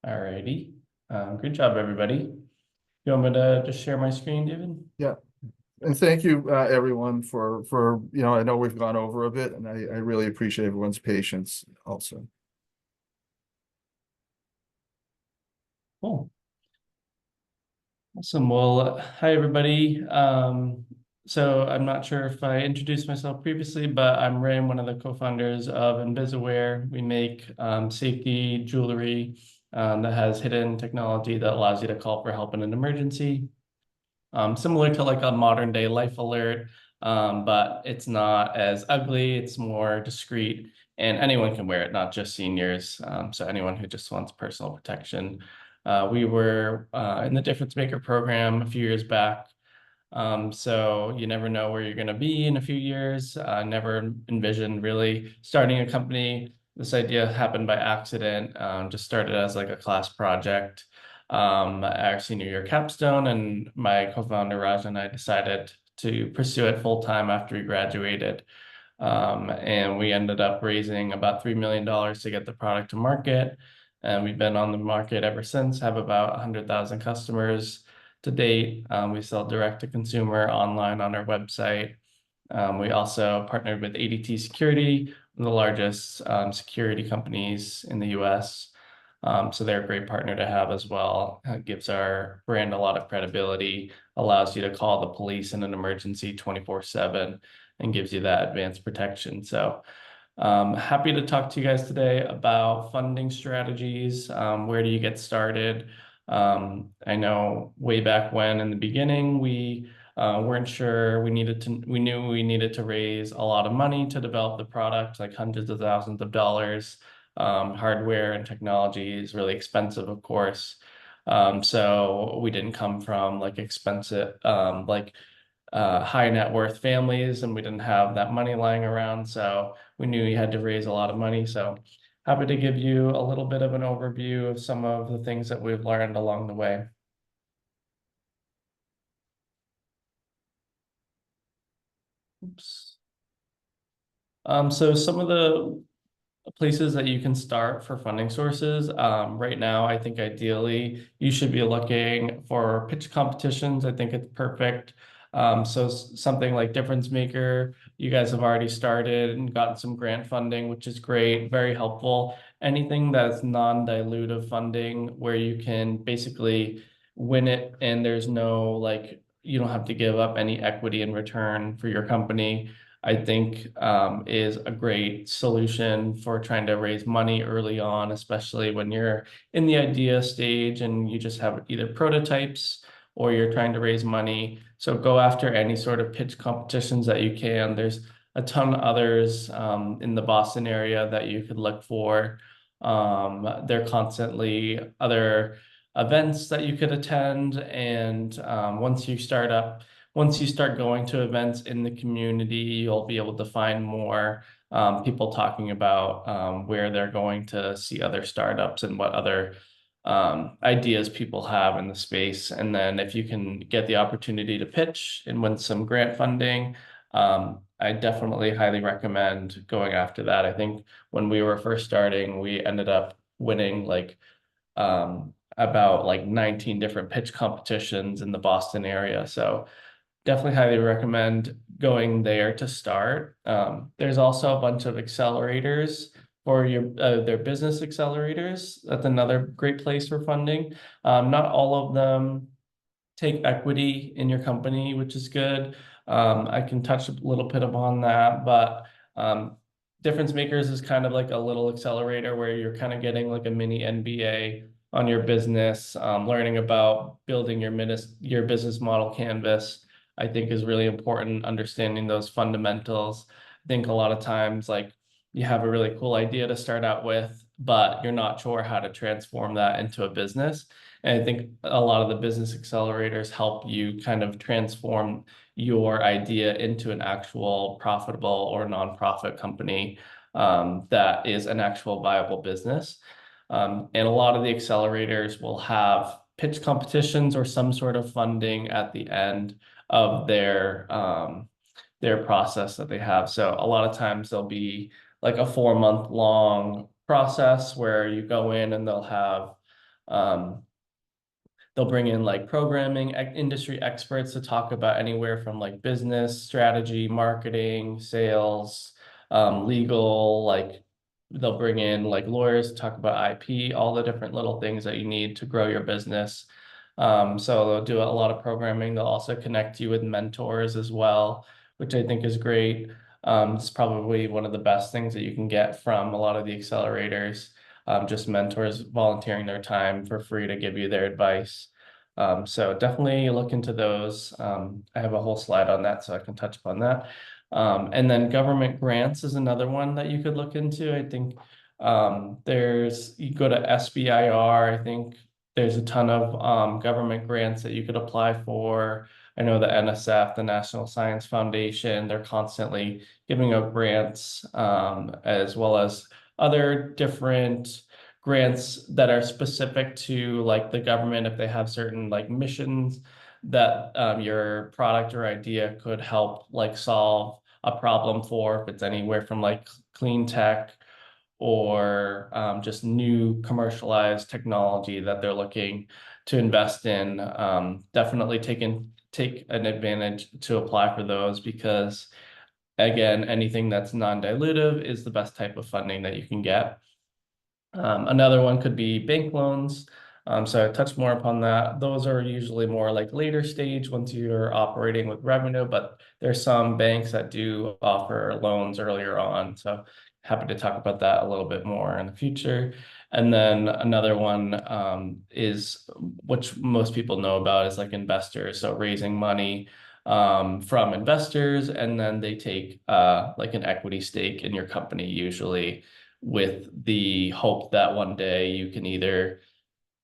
Alrighty. Good job, everybody. You want me to just share my screen, David? Yeah, and thank you, everyone, for I know we've gone over a bit, and I really appreciate everyone's patience also. Cool. Awesome. Well, hi, everybody. So I'm not sure if I introduced myself previously, but I'm Ray. I'm one of the co-founders of Invisaware. We make safety jewelry that has hidden technology that allows you to call for help in an emergency. Similar to like a modern day life alert, but it's not as ugly, it's more discreet, and anyone can wear it, not just seniors. So anyone who just wants personal protection. We were in the Difference Maker program a few years back. So you never know where you're going to be in a few years. Never envisioned really starting a company. This idea happened by accident, just started as like a class project our senior year capstone, and my co-founder Raj and I decided to pursue it full time after we graduated. And we ended up raising about $3 million to get the product to market. And we've been on the market ever since, have about 100,000 customers to date. We sell direct to consumer online on our website. We also partnered with ADT Security, one of the largest security companies in the US. So they're a great partner to have as well. It gives our brand a lot of credibility, allows you to call the police in an emergency 24/7, and gives you that advanced protection. So happy to talk to you guys today about funding strategies. Where do you get started? I know way back when in the beginning, we weren't sure we knew we needed to raise a lot of money to develop the product, like hundreds of thousands of dollars. Hardware and technology is really expensive, of course. So we didn't come from like expensive, high net worth families, and we didn't have that money lying around. So we knew we had to raise a lot of money. So happy to give you a little bit of an overview of some of the things that we've learned along the way. Oops. So some of the places that you can start for funding sources. Right now, I think ideally you should be looking for pitch competitions. I think it's perfect. So something like Difference Maker, you guys have already started and gotten some grant funding, which is great, very helpful. Anything that's non-dilutive funding where you can basically win it and there's no like, you don't have to give up any equity in return for your company. I think is a great solution for trying to raise money early on, especially when you're in the idea stage and you just have either prototypes or you're trying to raise money. So go after any sort of pitch competitions that you can. There's a ton of others in the Boston area that you could look for. There are constantly other events that you could attend, and once you start going to events in the community, you'll be able to find more people talking about where they're going to see other startups and what other ideas people have in the space. And then if you can get the opportunity to pitch and win some grant funding, I definitely highly recommend going after that. I think when we were first starting, we ended up winning like about like 19 different pitch competitions in the Boston area. So definitely highly recommend going there to start. There's also a bunch of accelerators for their business accelerators. That's another great place for funding. Not all of them take equity in your company, which is good. I can touch a little bit upon that, but Difference Makers is kind of like a little accelerator where you're kind of getting like a mini MBA on your business, learning about building your business model canvas. I think is really important, understanding those fundamentals. I think a lot of times, like you have a really cool idea to start out with, but you're not sure how to transform that into a business. And I think a lot of the business accelerators help you kind of transform your idea into an actual profitable or nonprofit company that is an actual viable business. And a lot of the accelerators will have pitch competitions or some sort of funding at the end of their process that they have. So a lot of times there'll be like a 4-month long process where you go in and they'll have Um, They'll bring in like programming industry experts to talk about anywhere from like business strategy, marketing, sales, legal, like they'll bring in like lawyers to talk about IP, all the different little things that you need to grow your business. So they'll do a lot of programming. They'll also connect you with mentors as well, which I think is great. It's probably one of the best things that you can get from a lot of the accelerators. Just mentors volunteering their time for free to give you their advice. So definitely look into those. I have a whole slide on that, so I can touch upon that. And then government grants is another one that you could look into. I think you go to SBIR. I think there's a ton of government grants that you could apply for. I know the NSF, the National Science Foundation, they're constantly giving out grants, as well as other different grants that are specific to like the government if they have certain like missions that your product or idea could help like solve a problem for, if it's anywhere from like clean tech or just new commercialized technology that they're looking to invest in. Definitely take an advantage to apply for those because again, anything that's non-dilutive is the best type of funding that you can get. Another one could be bank loans. So I touched more upon that. Those are usually more like later stage once you're operating with revenue, but there's some banks that do offer loans earlier on. So happy to talk about that a little bit more in the future. And then another one is, which most people know about, is like investors. So raising money from investors, and then they take like an equity stake in your company usually, with the hope that one day you can either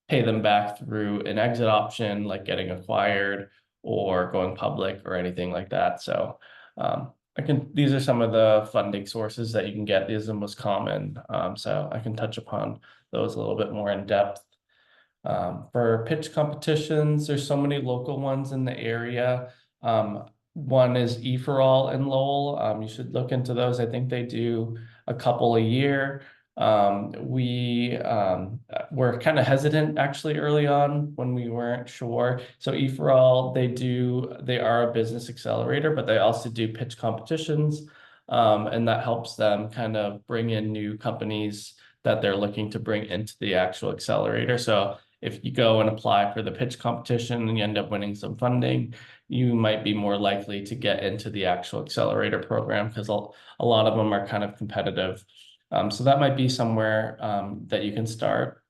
pay them back through an exit option, like getting acquired or going public or anything like that. So these are some of the funding sources that you can get. These are the most common. So I can touch upon those a little bit more in depth. For pitch competitions, there's so many local ones in the area. One is E for All in Lowell. You should look into those. I think they do a couple a year. We were kind of hesitant actually early on when we weren't sure. So E for All, they are a business accelerator, but they also do pitch competitions. And that helps them kind of bring in new companies that they're looking to bring into the actual accelerator. So if you go and apply for the pitch competition and you end up winning some funding, you might be more likely to get into the actual accelerator program because a lot of them are kind of competitive. So that might be somewhere that you can start.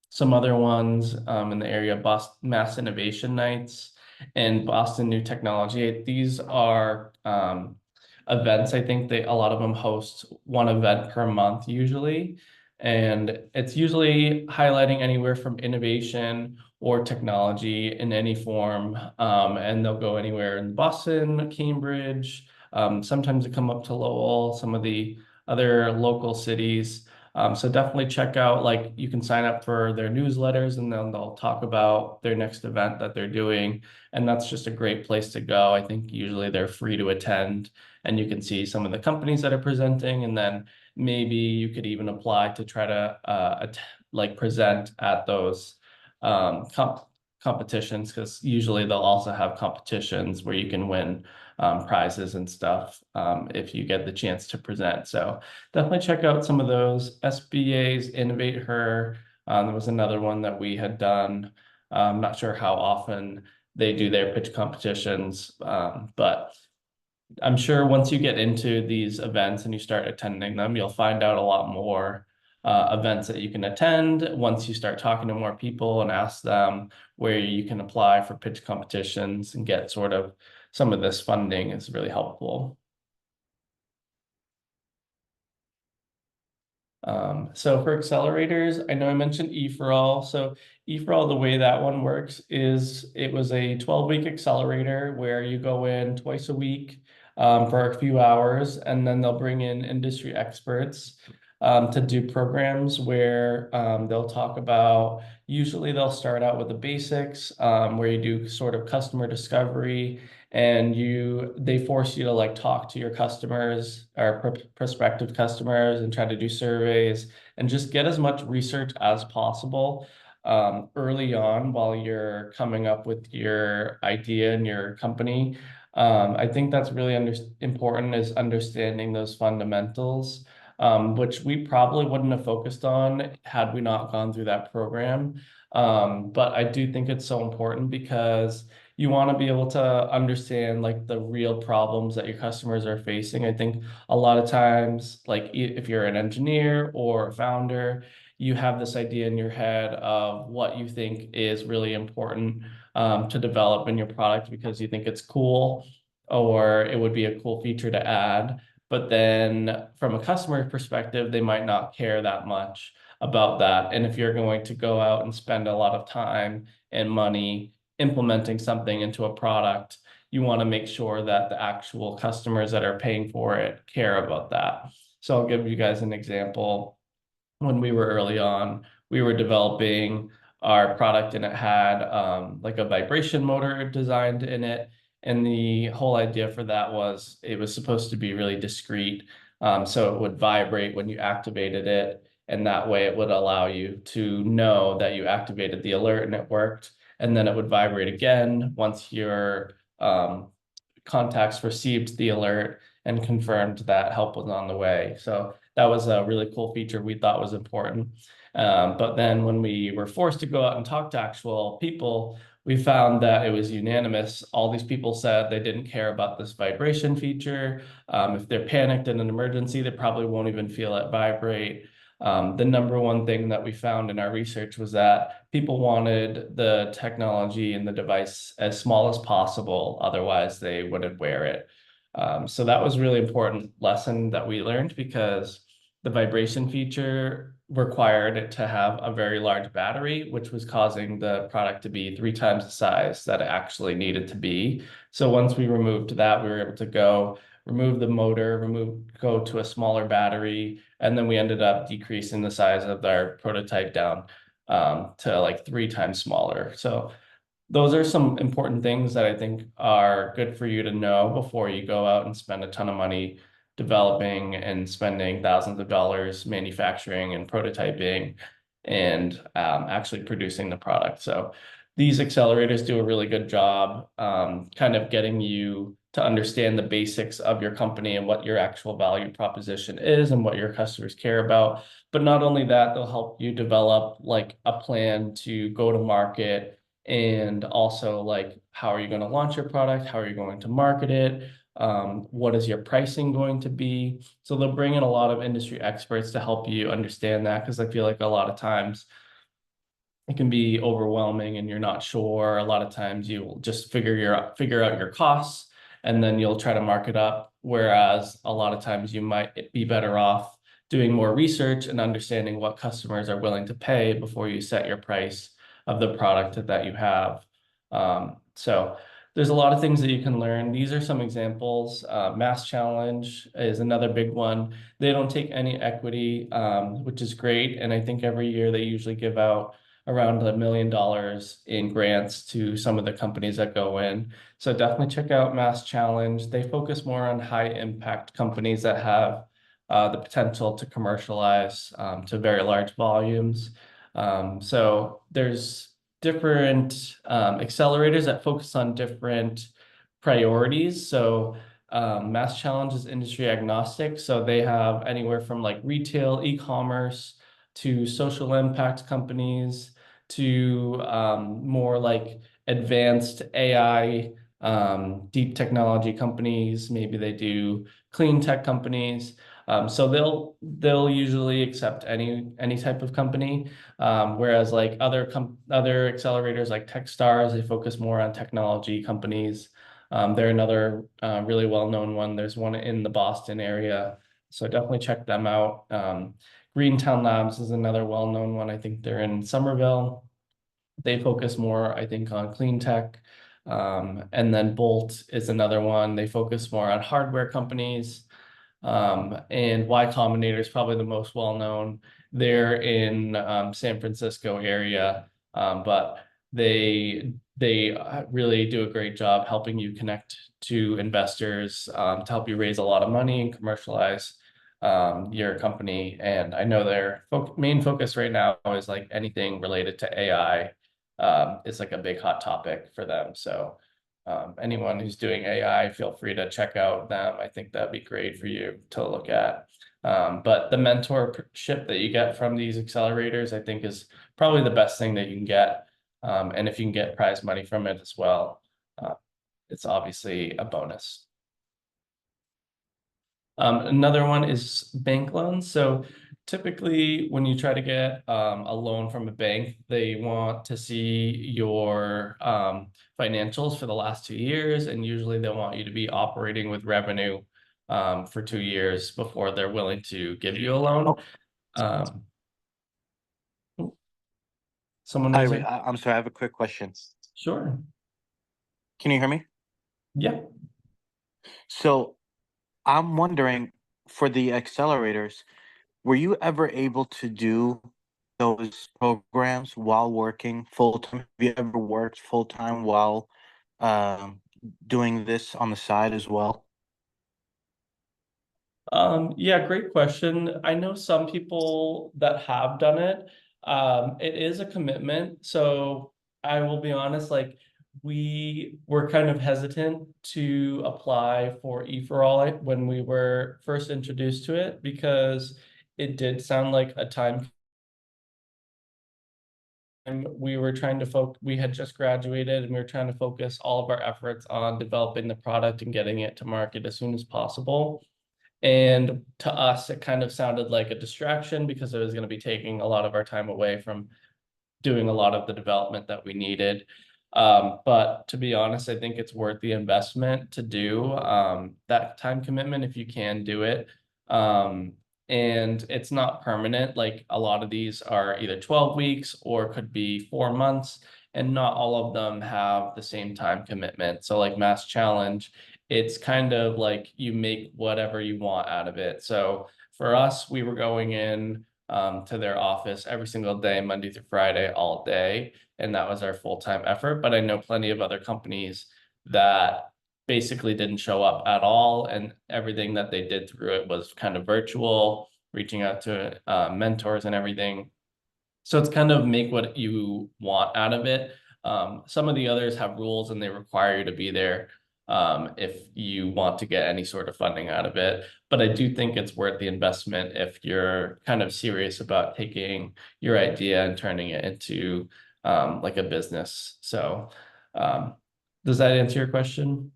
Some other ones in the area, Boston Mass Innovation Nights and Boston New Technology. These are events. I think a lot of them host one event per month usually. And it's usually highlighting anywhere from innovation or technology in any form. And they'll go anywhere in Boston, Cambridge. Sometimes they come up to Lowell, some of the other local cities. So definitely check out, like you can sign up for their newsletters and then they'll talk about their next event that they're doing. And that's just a great place to go. I think usually they're free to attend and you can see some of the companies that are presenting, and then maybe you could even apply to try to like present at those competitions, because usually they'll also have competitions where you can win prizes and stuff if you get the chance to present. So definitely check out some of those. SBA's Innovate Her. There was another one that we had done. I'm not sure how often they do their pitch competitions, but I'm sure once you get into these events and you start attending them, you'll find out a lot more events that you can attend once you start talking to more people and ask them where you can apply for pitch competitions and get sort of some of this funding is really helpful. So for accelerators, I know I mentioned E for All. So E for All, the way that one works is it was a 12-week accelerator where you go in twice a week for a few hours, and then they'll bring in industry experts to do programs where they'll talk about, usually they'll start out with the basics where you do sort of customer discovery, and they force you to like talk to your customers or prospective customers and try to do surveys and just get as much research as possible. early on while you're coming up with your idea and your company. I think that's really important is understanding those fundamentals, which we probably wouldn't have focused on had we not gone through that program. But I do think it's so important because you want to be able to understand like the real problems that your customers are facing. I think a lot of times, like if you're an engineer or a founder, you have this idea in your head of what you think is really important to develop in your product because you think it's cool or it would be a cool feature to add. But then from a customer perspective, they might not care that much about that. And if you're going to go out and spend a lot of time and money implementing something into a product, you want to make sure that the actual customers that are paying for it care about that. So I'll give you guys an example. When we were early on, we were developing our product and it had like a vibration motor designed in it. And the whole idea for that was it was supposed to be really discreet. So it would vibrate when you activated it. And that way it would allow you to know that you activated the alert and it worked. And then it would vibrate again once your contacts received the alert and confirmed that help was on the way. So that was a really cool feature we thought was important. But then when we were forced to go out and talk to actual people, we found that it was unanimous. All these people said they didn't care about this vibration feature. If they're panicked in an emergency, they probably won't even feel it vibrate. The number one thing that we found in our research was that people wanted the technology and the device as small as possible, otherwise they wouldn't wear it. So that was really important lesson that we learned because the vibration feature required it to have a very large battery, which was causing the product to be 3 times the size that it actually needed to be. So once we removed that, we were able to go remove the motor, go to a smaller battery, and then we ended up decreasing the size of our prototype down to like 3 times smaller. So those are some important things that I think are good for you to know before you go out and spend a ton of money developing and spending thousands of dollars manufacturing and prototyping and actually producing the product. So these accelerators do a really good job kind of getting you to understand the basics of your company and what your actual value proposition is and what your customers care about. But not only that, they'll help you develop like a plan to go to market and also like how are you going to launch your product? How are you going to market it? What is your pricing going to be? So they'll bring in a lot of industry experts to help you understand that because I feel like a lot of times it can be overwhelming and you're not sure. A lot of times you'll just figure out your costs and then you'll try to mark it up. Whereas a lot of times you might be better off doing more research and understanding what customers are willing to pay before you set your price of the product that you have. So there's a lot of things that you can learn. These are some examples. Mass Challenge is another big one. They don't take any equity, which is great. And I think every year they usually give out around $1 million in grants to some of the companies that go in. So definitely check out Mass Challenge. They focus more on high impact companies that have the potential to commercialize to very large volumes. So there's different accelerators that focus on different priorities. So Mass Challenge is industry agnostic. So they have anywhere from like retail, e-commerce to social impact companies to more like advanced AI, deep technology companies. Maybe they do clean tech companies. So they'll usually accept any type of company, whereas like other accelerators like Techstars, they focus more on technology companies. They're another really well-known one. There's one in the Boston area, so definitely check them out. Greentown Labs is another well-known one. I think they're in Somerville. They focus more, I think, on clean tech. And then Bolt is another one. They focus more on hardware companies. And Y Combinator is probably the most well-known. They're in San Francisco area, but they really do a great job helping you connect to investors to help you raise a lot of money and commercialize your company. And I know their main focus right now is like anything related to AI is like a big hot topic for them. So anyone who's doing AI, feel free to check out them. I think that'd be great for you to look at. But the mentorship that you get from these accelerators, I think is probably the best thing that you can get. And if you can get prize money from it as well, uh, it's obviously a bonus. Another one is bank loans. So typically when you try to get a loan from a bank, they want to see your financials for the last 2 years, and usually they want you to be operating with revenue for 2 years before they're willing to give you a loan. Oh, Um, someone hi, raising? I'm sorry, I have a quick question. Sure. Can you hear me? Yeah. So I'm wondering, for the accelerators, were you ever able to do those programs while working full time? Have you ever worked full time while um, doing this on the side as well? Yeah, great question. I know some people that have done it. It is a commitment. So I will be honest, like we were kind of hesitant to apply for E4All when we were first introduced to it because it did sound like a time we were trying to focus, we had just graduated and we were trying to focus all of our efforts on developing the product and getting it to market as soon as possible. And to us, it kind of sounded like a distraction because it was going to be taking a lot of our time away from doing a lot of the development that we needed. But to be honest, I think it's worth the investment to do that time commitment if you can do it. Um, and it's not permanent. Like a lot of these are either 12 weeks or could be 4 months, and not all of them have the same time commitment. So like Mass Challenge, it's kind of like you make whatever you want out of it. So for us, we were going in to their office every single day, Monday through Friday, all day. And that was our full-time effort. But I know plenty of other companies that basically didn't show up at all. And everything that they did through it was kind of virtual, reaching out to mentors and everything. So it's kind of make what you want out of it. Some of the others have rules and they require you to be there if you want to get any sort of funding out of it. But I do think it's worth the investment if you're kind of serious about taking your idea and turning it into like a business. So does that answer your question?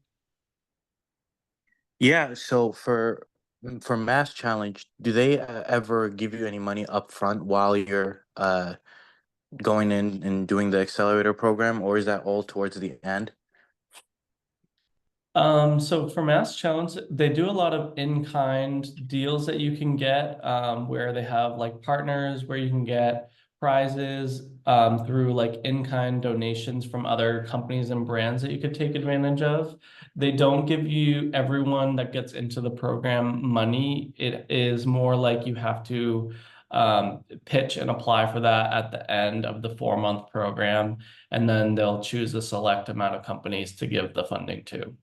Yeah, so for Mass Challenge, do they ever give you any money up front while you're going in and doing the accelerator program, or is that all towards the end? So for Mass Challenge, they do a lot of in-kind deals that you can get, where they have like partners where you can get prizes, through like in-kind donations from other companies and brands that you could take advantage of. They don't give you everyone that gets into the program money. It is more like you have to, pitch and apply for that at the end of the 4 month program, and then they'll choose a select amount of companies to give the funding to.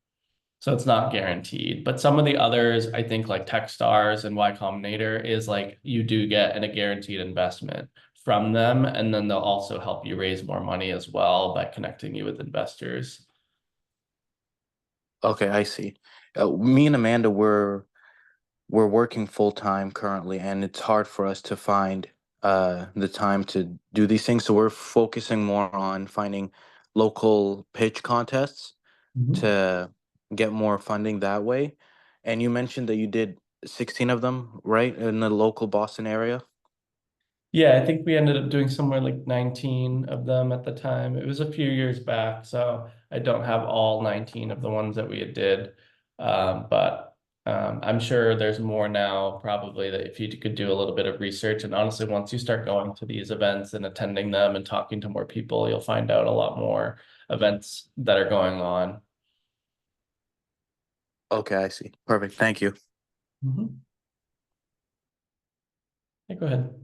So it's not guaranteed, but some of the others, I think like Techstars and Y Combinator is like you do get a guaranteed investment from them, and then they'll also help you raise more money as well by connecting you with investors. Okay, I see. Me and Amanda we're working full time currently, and it's hard for us to find the time to do these things. So we're focusing more on finding local pitch contests Mhm. to get more funding that way. And you mentioned that you did 16 of them, right, in the local Boston area? Yeah, I think we ended up doing somewhere like 19 of them at the time. It was a few years back, so I don't have all 19 of the ones that we had did. But I'm sure there's more now, probably that if you could do a little bit of research. And honestly, once you start going to these events and attending them and talking to more people, you'll find out a lot more events that are going on. Okay, I see. Perfect. Thank you. Mhm. Yeah, go ahead.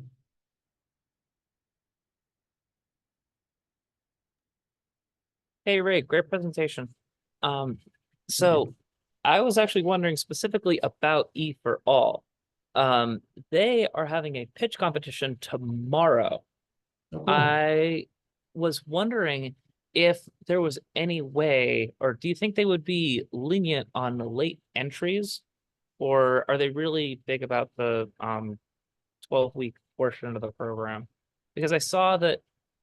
Hey Ray, great presentation. Um, Thank so you. I was actually wondering specifically about E for All. They are having a pitch competition tomorrow. Oh, cool. I was wondering if there was any way, or do you think they would be lenient on the late entries, or are they really big about the 12-week portion of the program? Because I saw that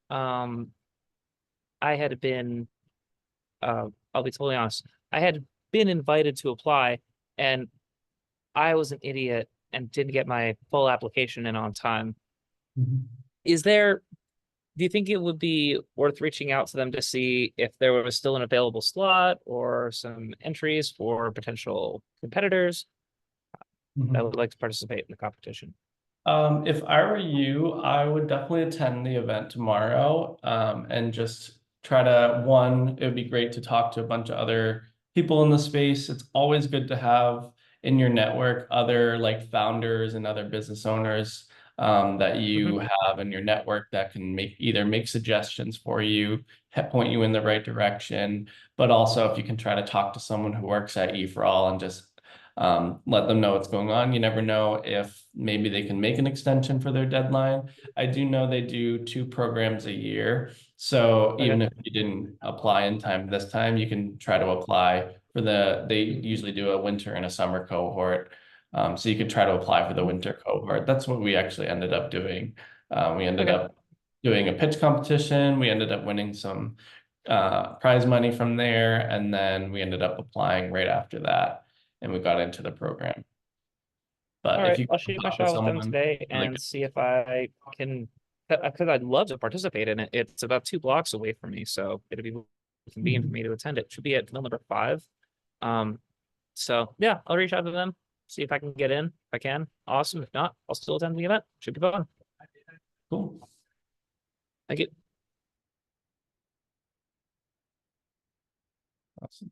um I had been I'll be totally honest, I had been invited to apply, and I was an idiot and didn't get my full application in on time. Mhm. Is there, do you think it would be worth reaching out to them to see if there was still an available slot or some entries for potential competitors that Mhm. would like to participate in the competition? If I were you, I would definitely attend the event tomorrow, and just try to, one, it would be great to talk to a bunch of other people in the space. It's always good to have in your network other like founders and other business owners that Mhm. you have in your network that can make suggestions for you, point you in the right direction. But also if you can try to talk to someone who works at E4All and just let them know what's going on. You never know if maybe they can make an extension for their deadline. I do know they do 2 programs a year. So even Okay. if you didn't apply in time this time, you can try to apply for they usually do a winter and a summer cohort. So you could try to apply for the winter cohort. That's what we actually ended up doing. We ended Okay. up doing a pitch competition. We ended up winning some prize money from there. And then we ended up applying right after that, and we got into the program. All But if right, you I'll shoot my talk to shot with them someone, today really and see if I can, because I'd love to participate in it. It's about 2 blocks away from me, so it'd be convenient for good. me to attend it. Should be at mill number 5. Um, so yeah, I'll reach out to them, see if I can get in. If I can, awesome. If not, I'll still attend the event. Should be fun. Cool. Thank you. Awesome.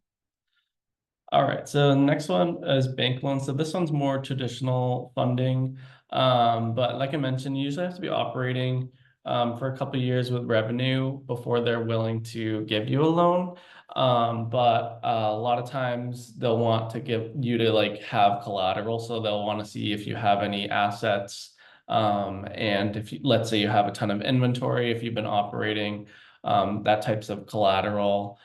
All right, so next one is bank loans. So this one's more traditional funding. But like I mentioned, you usually have to be operating for a couple of years with revenue before they're willing to give you a loan. But a lot of times they'll want to give you to like have collateral. So they'll want to see if you have any assets. And if you, let's say you have a ton of inventory, if you've been operating, that types of collateral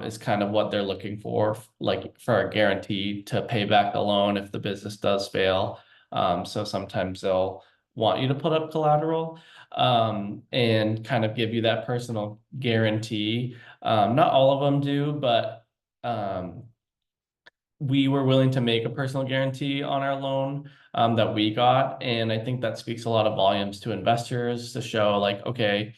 is kind of what they're looking for, like for a guarantee to pay back the loan if the business does fail. So sometimes they'll want you to put up collateral and kind of give you that personal guarantee. Not all of them do, but um, we were willing to make a personal guarantee on our loan that we got. And I think that speaks a lot of volumes to investors to show like, okay,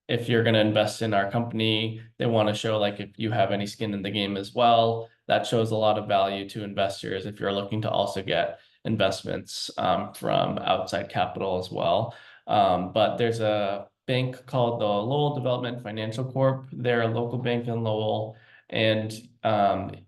if you're going to invest in our company, they want to show like if you have any skin in the game as well. That shows a lot of value to investors if you're looking to also get investments from outside capital as well. But there's a bank called the Lowell Development Financial Corp. They're a local bank in Lowell, and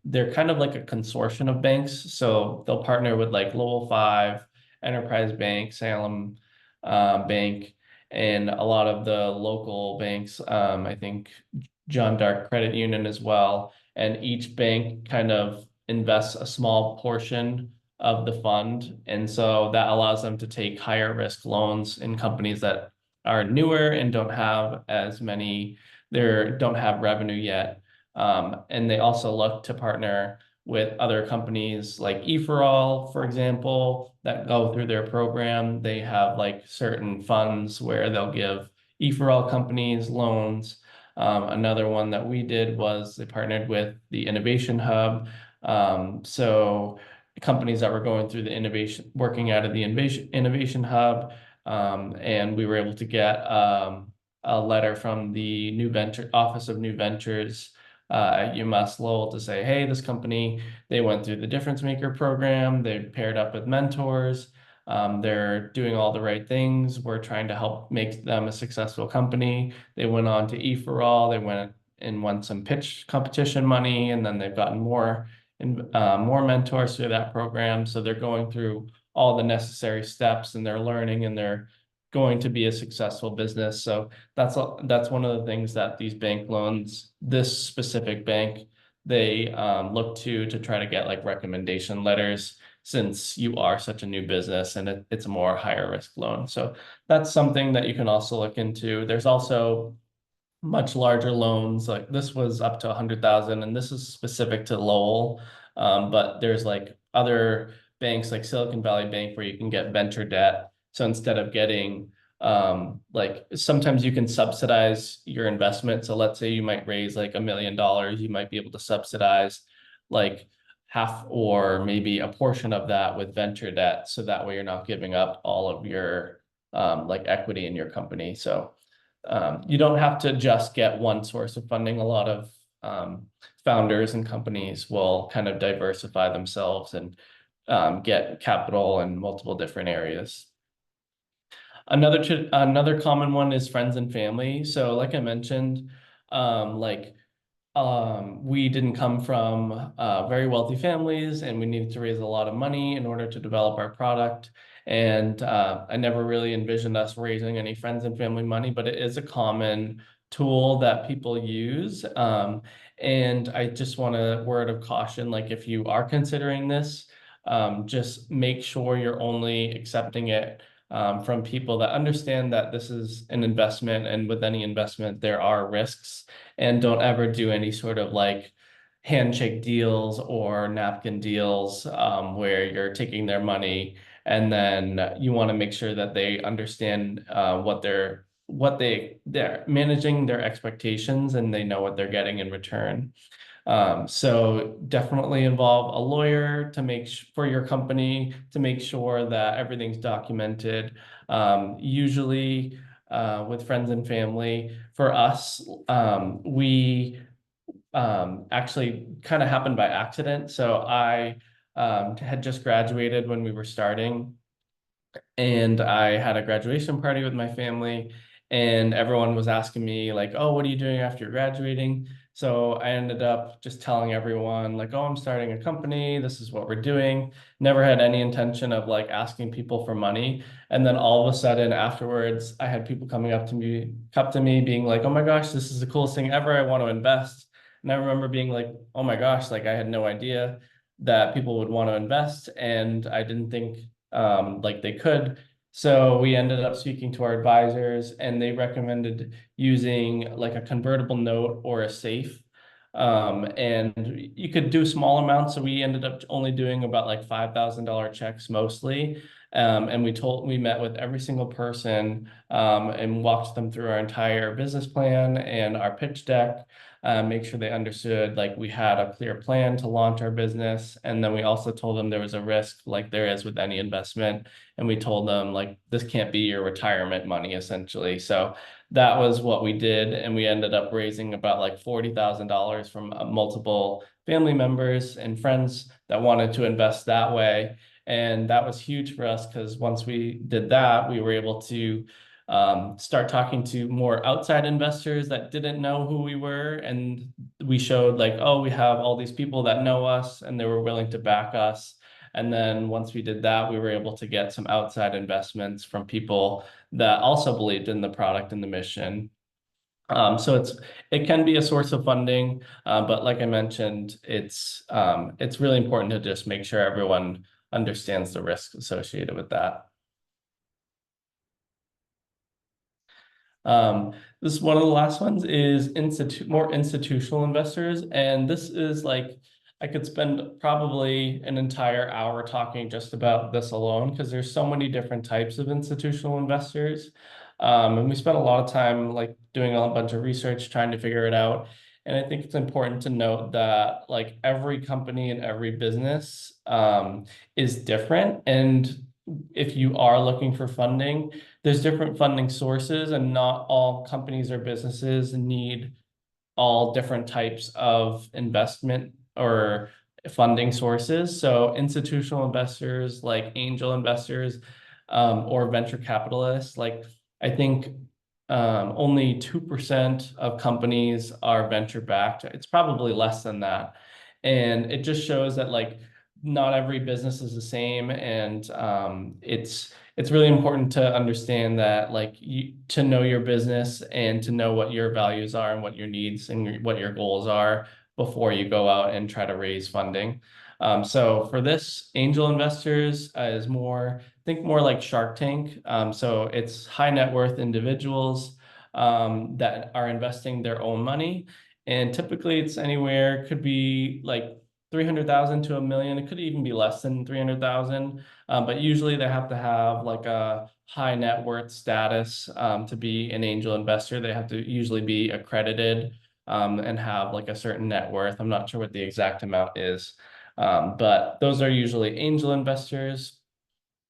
they're kind of like a consortium of banks. So they'll partner with like Lowell 5, Enterprise Bank, Salem Bank, and a lot of the local banks. I think John Dark Credit Union as well. And each bank kind of invests a small portion of the fund. And so that allows them to take higher risk loans in companies that are newer and don't have as many, they don't have revenue yet. And they also look to partner with other companies like E4All, for example, that go through their program. They have like certain funds where they'll give E4All companies loans. Another one that we did was they partnered with the Innovation Hub. So companies that were going through the innovation, working out of the Innovation Hub, and we were able to get a letter from the New Venture Office of New Ventures at UMass Lowell to say, hey, this company, they went through the Difference Maker program, they paired up with mentors, they're doing all the right things. We're trying to help make them a successful company. They went on to E4All, they went and won some pitch competition money, and then they've gotten more and more mentors through that program. So they're going through all the necessary steps and they're learning and they're going to be a successful business. So that's one of the things that these bank loans, this specific bank, they look to try to get like recommendation letters since you are such a new business and it's a more higher risk loan. So that's something that you can also look into. There's also much larger loans, like this was up to 100,000, and this is specific to Lowell. But there's like other banks like Silicon Valley Bank where you can get venture debt. So instead of getting like sometimes you can subsidize your investment. So let's say you might raise like $1 million, you might be able to subsidize like half or maybe a portion of that with venture debt. So that way you're not giving up all of your like equity in your company. So you don't have to just get one source of funding. A lot of founders and companies will kind of diversify themselves and get capital in multiple different areas. Another common one is friends and family. So like I mentioned, like we didn't come from very wealthy families, and we needed to raise a lot of money in order to develop our product. And I never really envisioned us raising any friends and family money, but it is a common tool that people use. And I just want a word of caution, like if you are considering this, just make sure you're only accepting it from people that understand that this is an investment, and with any investment, there are risks. And don't ever do any sort of like handshake deals or napkin deals where you're taking their money, and then you want to make sure that they understand they're managing their expectations and they know what they're getting in return. So definitely involve a lawyer to for your company to make sure that everything's documented. Usually with friends and family, for us, we actually kind of happened by accident. So I had just graduated when we were starting, and I had a graduation party with my family, and everyone was asking me like, oh, what are you doing after you're graduating? So I ended up just telling everyone like, oh, I'm starting a company. This is what we're doing. Never had any intention of like asking people for money. And then all of a sudden afterwards, I had people coming up to me being like, oh my gosh, this is the coolest thing ever. I want to invest. And I remember being like, oh my gosh, like I had no idea that people would want to invest. And I didn't think like they could. So we ended up speaking to our advisors, and they recommended using like a convertible note or a safe. And you could do small amounts. So we ended up only doing about like $5,000 checks mostly. And we met with every single person and walked them through our entire business plan and our pitch deck. Make sure they understood like we had a clear plan to launch our business. And then we also told them there was a risk like there is with any investment. And we told them like this can't be your retirement money essentially. So that was what we did. And we ended up raising about like $40,000 from multiple family members and friends that wanted to invest that way. And that was huge for us because once we did that, we were able to start talking to more outside investors that didn't know who we were. And we showed like, oh, we have all these people that know us and they were willing to back us. And then once we did that, we were able to get some outside investments from people that also believed in the product and the mission. So it can be a source of funding, but like I mentioned, it's really important to just make sure everyone understands the risks associated with that. This is one of the last ones is more institutional investors. And this is like, I could spend probably an entire hour talking just about this alone because there's so many different types of institutional investors. And we spent a lot of time like doing a bunch of research trying to figure it out. And I think it's important to note that like every company and every business is different. And if you are looking for funding, there's different funding sources, and not all companies or businesses need all different types of investment or funding sources. So institutional investors like angel investors or venture capitalists, like I think only 2% of companies are venture backed. It's probably less than that. And it just shows that like not every business is the same. And it's really important to understand that like to know your business and to know what your values are and what your needs and what your goals are before you go out and try to raise funding. So for this, angel investors is more, think more like Shark Tank. So it's high net worth individuals that are investing their own money. And typically it's anywhere, could be like 300,000 to 1 million. It could even be less than 300,000. But usually they have to have like a high net worth status to be an angel investor. They have to usually be accredited and have like a certain net worth. I'm not sure what the exact amount is. But those are usually angel investors.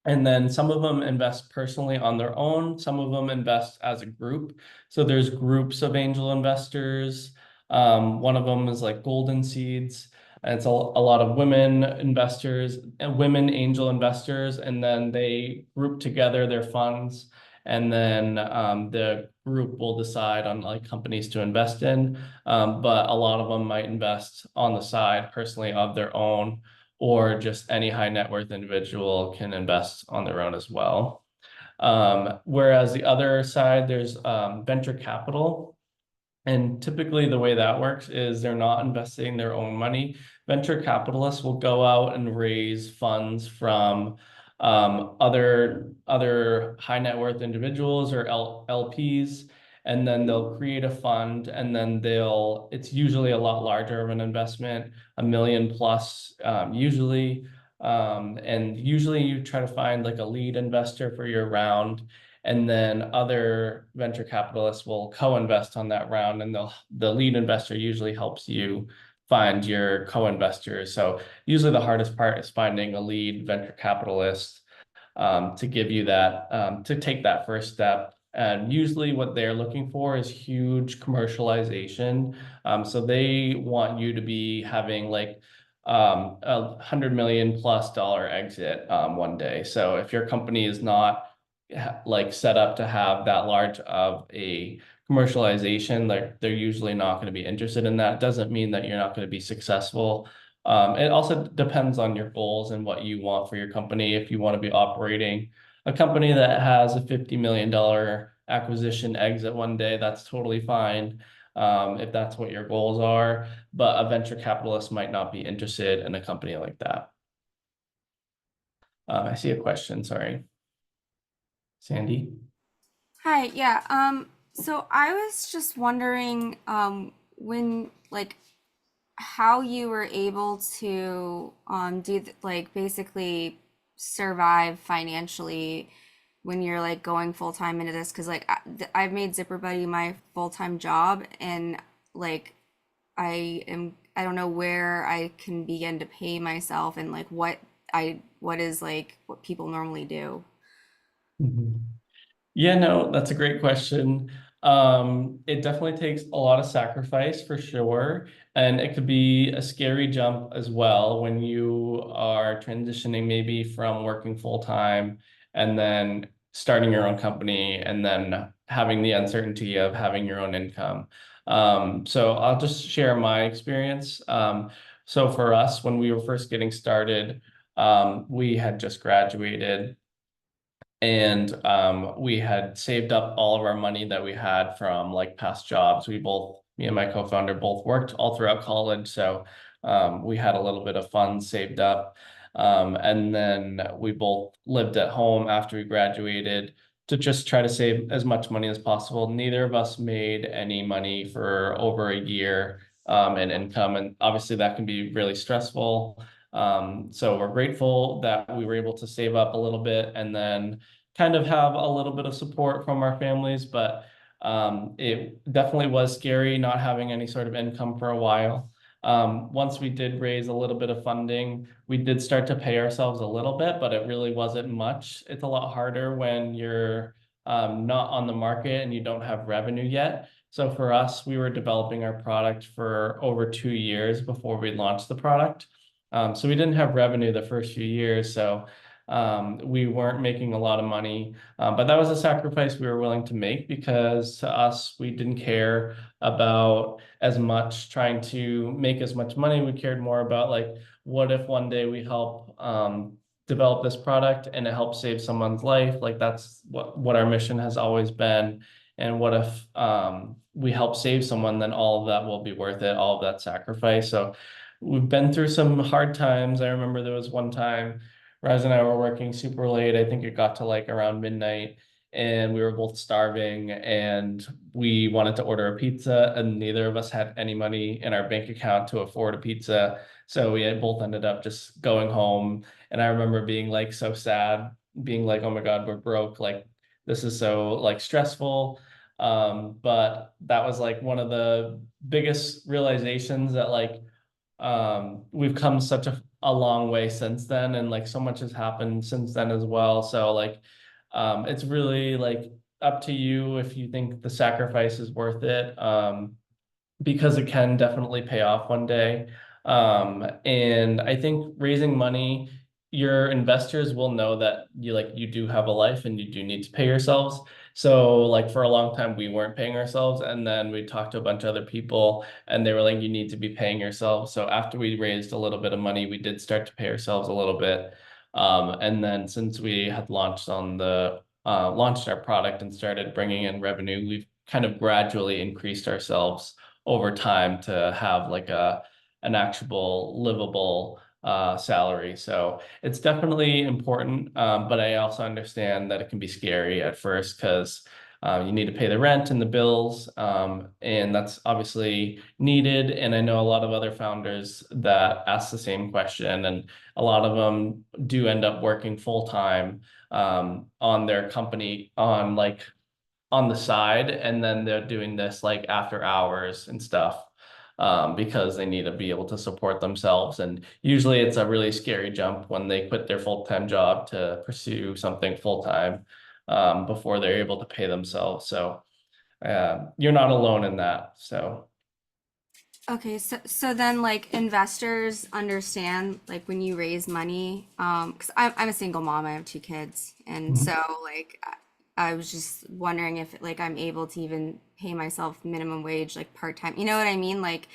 And then some of them invest personally on their own. Some of them invest as a group. So there's groups of angel investors. One of them is like Golden Seeds. And it's a lot of women investors and women angel investors. And then they group together their funds. And then the group will decide on like companies to invest in. But a lot of them might invest on the side personally of their own, or just any high net worth individual can invest on their own as well. Whereas the other side, there's venture capital. And typically the way that works is they're not investing their own money. Venture capitalists will go out and raise funds from other high net worth individuals or LPs, and then they'll create a fund, and then it's usually a lot larger of an investment, 1 million plus usually. And usually you try to find like a lead investor for your round, and then other venture capitalists will co-invest on that round, and the lead investor usually helps you find your co-investors. So usually the hardest part is finding a lead venture capitalist to give you that to take that first step. And usually what they're looking for is huge commercialization. So they want you to be having like $100 million+ exit one day. So if your company is not like set up to have that large of a commercialization, like they're usually not going to be interested in that. Doesn't mean that you're not going to be successful. It also depends on your goals and what you want for your company. If you want to be operating a company that has a $50 million acquisition exit one day, that's totally fine. If that's what your goals are, but a venture capitalist might not be interested in a company like that. I see a question, sorry. Sandy? Hi, yeah. So I was just wondering, when like how you were able to like basically survive financially when you're like going full time into this, because like I've made Zipper Buddy my full time job, and like I don't know where I can begin to pay myself, and like what is like what people normally do. Mhm. Yeah, no, that's a great question. It definitely takes a lot of sacrifice for sure. And it could be a scary jump as well when you are transitioning maybe from working full time and then starting your own company and then having the uncertainty of having your own income. So I'll just share my experience. So for us, when we were first getting started, we had just graduated, and we had saved up all of our money that we had from like past jobs. Me and my co-founder both worked all throughout college, so we had a little bit of funds saved up. And then we both lived at home after we graduated to just try to save as much money as possible. Neither of us made any money for over a year in income, and obviously that can be really stressful. So we're grateful that we were able to save up a little bit and then kind of have a little bit of support from our families, but it definitely was scary not having any sort of income for a while. Once we did raise a little bit of funding, we did start to pay ourselves a little bit, but it really wasn't much. It's a lot harder when you're not on the market and you don't have revenue yet. So for us, we were developing our product for over 2 years before we launched the product. So we didn't have revenue the first few years, so we weren't making a lot of money, but that was a sacrifice we were willing to make, because to us, we didn't care about as much trying to make as much money. We cared more about like, what if one day we help develop this product and it helps save someone's life? Like that's what our mission has always been. And what if we help save someone, then all of that will be worth it, all of that sacrifice. So we've been through some hard times. I remember there was one time Raz and I were working super late. I think it got to like around midnight, and we were both starving, and we wanted to order a pizza, and neither of us had any money in our bank account to afford a pizza. So we had both ended up just going home. And I remember being like so sad, being like, oh my God, we're broke. Like this is so like stressful. But that was like one of the biggest realizations that like we've come such a long way since then, and like so much has happened since then as well. So like it's really like up to you if you think the sacrifice is worth it. Because it can definitely pay off one day. And I think raising money, your investors will know that you do have a life and you do need to pay yourselves. So like for a long time we weren't paying ourselves, and then we talked to a bunch of other people and they were like, you need to be paying yourselves. So after we raised a little bit of money, we did start to pay ourselves a little bit. And then since we had launched our product and started bringing in revenue, we've kind of gradually increased ourselves over time to have like an actual livable salary. So it's definitely important, but I also understand that it can be scary at first because you need to pay the rent and the bills, and that's obviously needed. And I know a lot of other founders that ask the same question, and a lot of them do end up working full time on their company on the side, and then they're doing this like after hours and stuff, because they need to be able to support themselves. And usually it's a really scary jump when they quit their full-time job to pursue something full-time, before they're able to pay themselves. So you're not alone in that. So Okay, so then like investors understand like when you raise money, because I'm a single mom, I have two kids, and Mhm. so like I was just wondering if like I'm able to even pay myself minimum wage like part time. You know what I mean? Like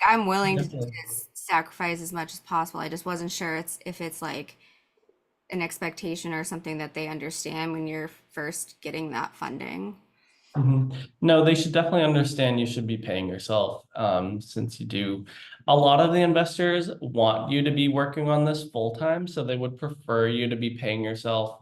I'm willing to Definitely. sacrifice as much as possible. I just wasn't sure if it's like an expectation or something that they understand when you're first getting that funding. Mhm. No, they should definitely understand you should be paying yourself, since you do. A lot of the investors want you to be working on this full time, so they would prefer you to be paying yourself,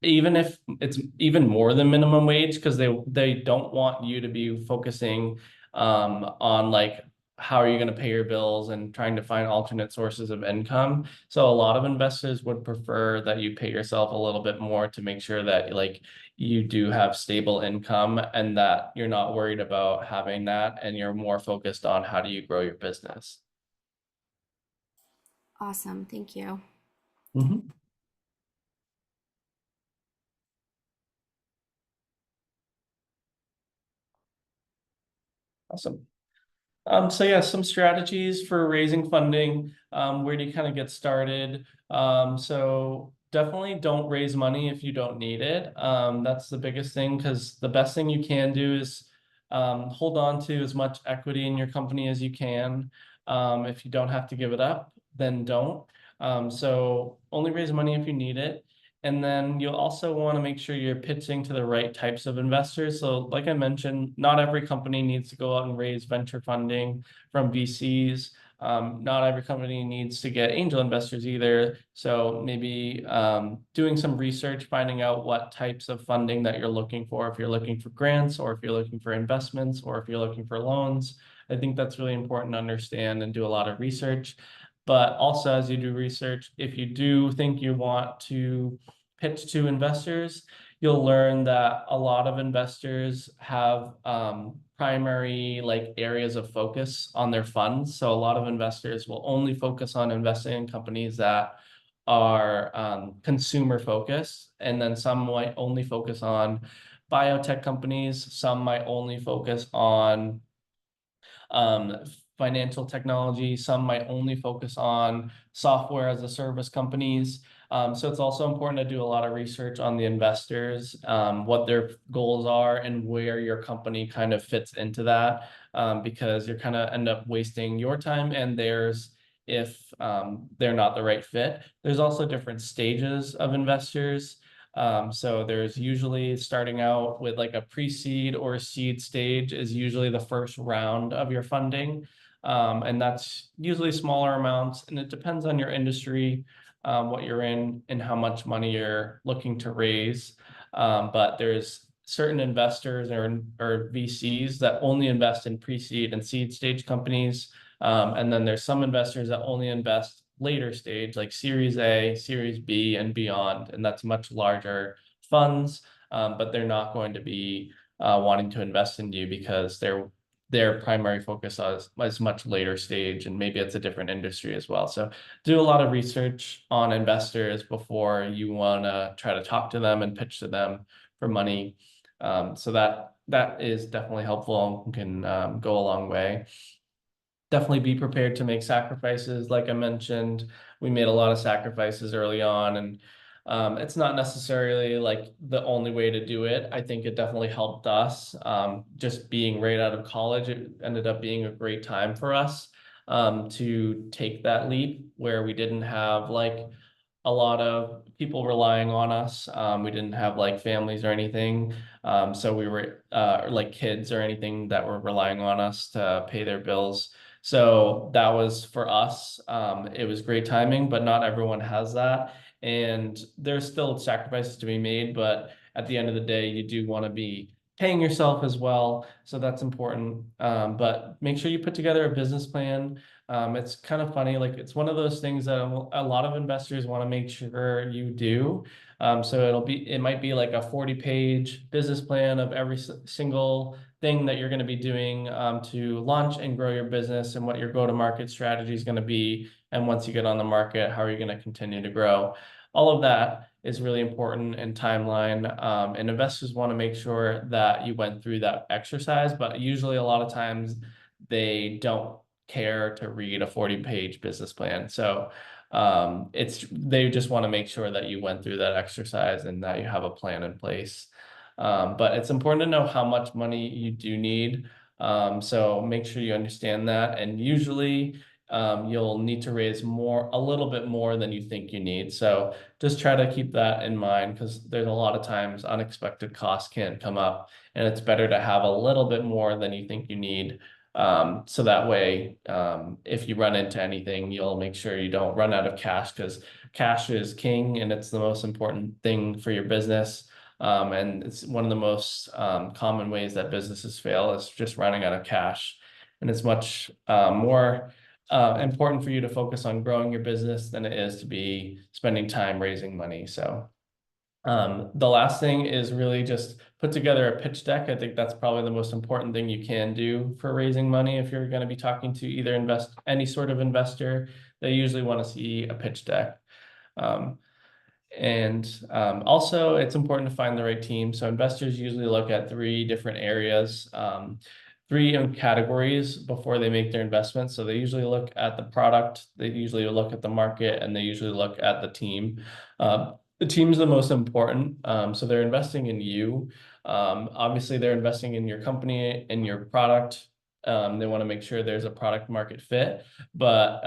even if it's even more than minimum wage, because they don't want you to be focusing on like how are you going to pay your bills and trying to find alternate sources of income. So a lot of investors would prefer that you pay yourself a little bit more to make sure that like you do have stable income and that you're not worried about having that, and you're more focused on how do you grow your business. Awesome, thank you. Mhm. Awesome. So yeah, some strategies for raising funding. Where do you kind of get started? So definitely don't raise money if you don't need it. That's the biggest thing, because the best thing you can do is hold on to as much equity in your company as you can. If you don't have to give it up, then don't. So only raise money if you need it. And then you'll also want to make sure you're pitching to the right types of investors. So like I mentioned, not every company needs to go out and raise venture funding from VCs. Not every company needs to get angel investors either. So maybe doing some research, finding out what types of funding that you're looking for, if you're looking for grants or if you're looking for investments or if you're looking for loans. I think that's really important to understand and do a lot of research. But also, as you do research, if you do think you want to pitch to investors, you'll learn that a lot of investors have primary like areas of focus on their funds. So a lot of investors will only focus on investing in companies that are consumer focused, and then some might only focus on biotech companies. Some might only focus on um, financial technology. Some might only focus on software as a service companies. So it's also important to do a lot of research on the investors, what their goals are and where your company kind of fits into that, because you're kind of end up wasting your time and theirs if they're not the right fit. There's also different stages of investors. So there's usually starting out with like a pre-seed or a seed stage is usually the first round of your funding. And that's usually smaller amounts, and it depends on your industry, what you're in, and how much money you're looking to raise. But there's certain investors or VCs that only invest in pre-seed and seed stage companies. And then there's some investors that only invest later stage, like Series A, Series B, and beyond, and that's much larger funds. But they're not going to be wanting to invest in you because their primary focus is much later stage, and maybe it's a different industry as well. So do a lot of research on investors before you want to try to talk to them and pitch to them for money. So that is definitely helpful and can go a long way. Definitely be prepared to make sacrifices. Like I mentioned, we made a lot of sacrifices early on, and it's not necessarily like the only way to do it. I think it definitely helped us. Just being right out of college, it ended up being a great time for us to take that leap where we didn't have like a lot of people relying on us. We didn't have like families or anything. So we were like kids or anything that were relying on us to pay their bills. So that was for us. It was great timing, but not everyone has that. And there's still sacrifices to be made, but at the end of the day, you do want to be paying yourself as well. So that's important. But make sure you put together a business plan. It's kind of funny, like it's one of those things that a lot of investors want to make sure you do. So it might be like a 40-page business plan of every single thing that you're going to be doing to launch and grow your business, and what your go-to-market strategy is going to be. And once you get on the market, how are you going to continue to grow? All of that is really important in timeline. And investors want to make sure that you went through that exercise, but usually a lot of times they don't care to read a 40-page business plan. So they just want to make sure that you went through that exercise and that you have a plan in place. But it's important to know how much money you do need. So make sure you understand that. And usually you'll need to raise a little bit more than you think you need. So just try to keep that in mind, because there's a lot of times unexpected costs can come up, and it's better to have a little bit more than you think you need. So that way, if you run into anything, you'll make sure you don't run out of cash, because cash is king and it's the most important thing for your business. And it's one of the most common ways that businesses fail is just running out of cash. And it's much more important for you to focus on growing your business than it is to be spending time raising money. So the last thing is really just put together a pitch deck. I think that's probably the most important thing you can do for raising money. If you're going to be talking to either any sort of investor, they usually want to see a pitch deck. Also, it's important to find the right team. So investors usually look at three different areas, three categories before they make their investment. So they usually look at the product, they usually look at the market, and they usually look at the team. The team's the most important. So they're investing in you. Obviously, they're investing in your company, in your product. They want to make sure there's a product market fit, but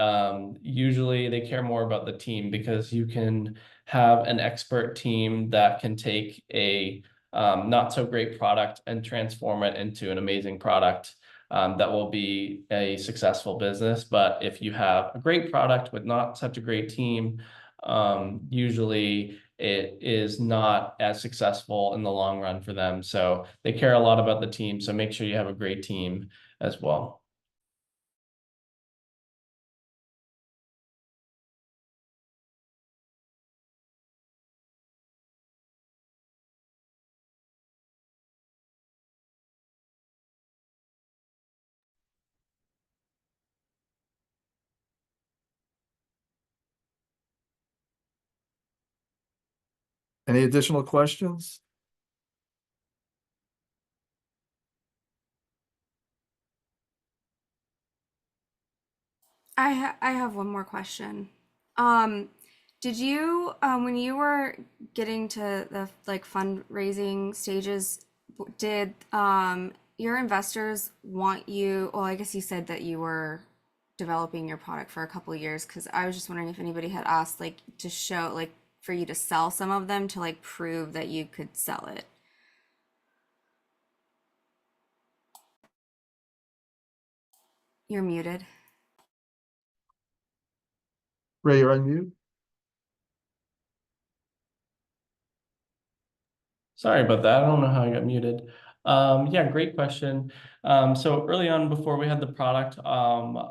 usually they care more about the team, because you can have an expert team that can take a not so great product and transform it into an amazing product that will be a successful business. But if you have a great product with not such a great team, usually it is not as successful in the long run for them. So they care a lot about the team. So make sure you have a great team as well. Any additional questions? I have one more question. Did you when you were getting to the like fundraising stages, did your investors want you, well, I guess you said that you were developing your product for a couple of years, because I was just wondering if anybody had asked like to show like for you to sell some of them to like prove that you could sell it. You're muted. Ray, you're on mute? Sorry about that. I don't know how I got muted. Yeah, great question. So early on, before we had the product,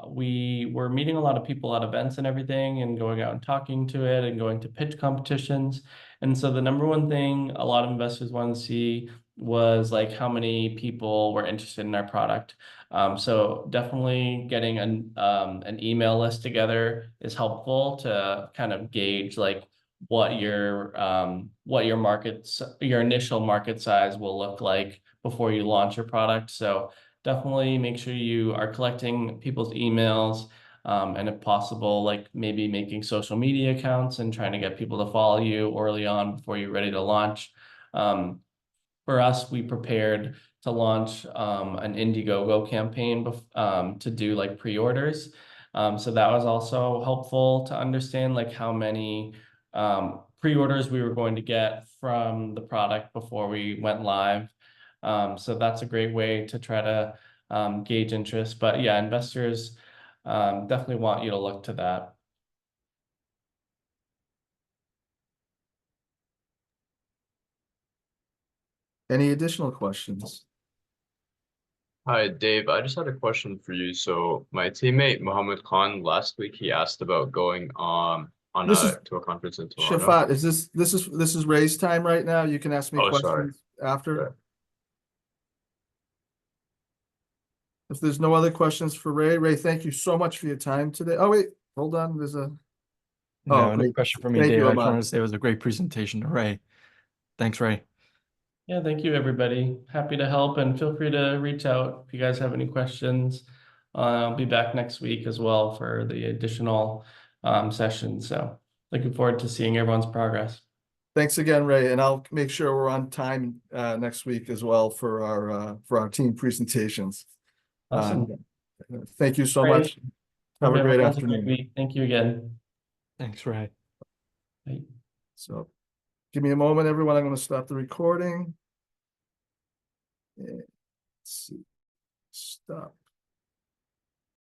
we were meeting a lot of people at events and everything, and going out and talking to it and going to pitch competitions. And so the number one thing a lot of investors wanted to see was like how many people were interested in our product. So definitely getting an email list together is helpful to kind of gauge like what your initial market size will look like before you launch your product. So definitely make sure you are collecting people's emails, and if possible, like maybe making social media accounts and trying to get people to follow you early on before you're ready to launch. For us, we prepared to launch an Indiegogo campaign to do like pre-orders. So that was also helpful to understand like how many pre-orders we were going to get from the product before we went live. So that's a great way to try to gauge interest. But yeah, investors definitely want you to look to that. Any additional questions? Hi, Dave. I just had a question for you. So my teammate Mohammed Khan last week he asked about going This is to a conference in Toronto. Shafat, this is Ray's time right now? You can ask me Oh, sorry. questions after. Right. If there's no other questions for Ray, thank you so much for your time today. Oh, wait, hold on, there's a. No, Oh, no great. question for me, Thank Dave. you, I just Ahmad. wanted to say it was a great presentation to Ray. Thanks, Ray. Yeah, thank you, everybody. Happy to help, and feel free to reach out if you guys have any questions. I'll be back next week as well for the additional sessions. So looking forward to seeing everyone's progress. Thanks again, Ray, and I'll make sure we're on time next week as well for our team presentations. Awesome. Thank you so Great. much. Have Hope a great everyone has a great afternoon. week. Thank you again. Thanks, Ray. Bye. So give me a moment, everyone. I'm going to stop the recording. Let's see. Stop.